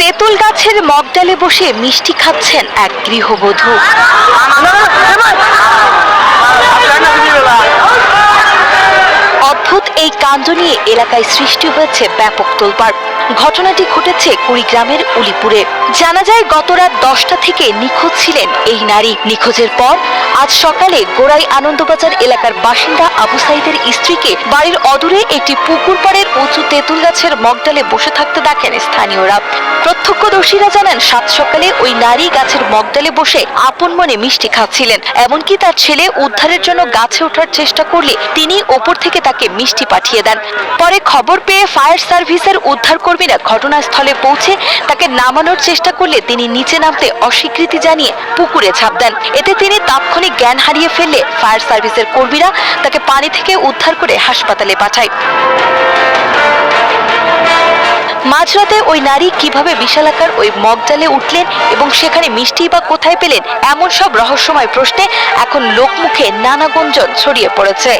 তেঁতুল গাছের মগডালে বসে মিষ্টি খাচ্ছেন এক গৃহবধূ। অদ্ভুত এই কাণ্ড নিয়ে এলাকায় সৃষ্টি হয়েছে ব্যাপক তোলপাড়। ঘটনাটি ঘটেছে কুড়িগ্রামের উলিপুরে। জানা যায় গত রাত 10টা থেকে নিখোঁজ ছিলেন এই নারী। নিখোঁজের পর আজ সকালে গোড়াই আনন্দবাজার এলাকার বাসিন্দা আবু সাইদের স্ত্রীকে বাড়ির অদূরে একটি পুকুর পাড়ের উঁচু তেঁতুল গাছের মগডালে বসে থাকতে দেখেন স্থানীয়রা। প্রত্যক্ষদর্শীরা জানান সাত সকালে ওই নারী গাছের মগডালে বসে আপন মনে মিষ্টি খাচ্ছিলেন। এমনকি তার ছেলে উদ্ধারের জন্য গাছে ওঠার চেষ্টা করলে তিনি ওপর থেকে তাকে মিষ্টি পাঠিয়ে দেন। পরে খবর পেয়ে ফায়ার সার্ভিসের উদ্ধার কর্মীরা ঘটনাস্থলে পৌঁছে তাকে নামানোর চেষ্টা করলে তিনি নিচে নামতে অস্বীকৃতি জানিয়ে পুকুরে ঝাঁপ দেন। এতে তিনি তাৎক্ষণিক জ্ঞান হারিয়ে ফেললে ফায়ার সার্ভিসের কর্মীরা তাকে পানি থেকে উদ্ধার করে হাসপাতালে পাঠায়। মাঝরাতে ওই নারী কিভাবে বিশালাকার ওই মগডালে উঠলেন এবং সেখানে মিষ্টি বা কোথায় পেলেন, এমন সব রহস্যময় প্রশ্নে এখন লোকমুখে নানা গুঞ্জন ছড়িয়ে পড়েছে।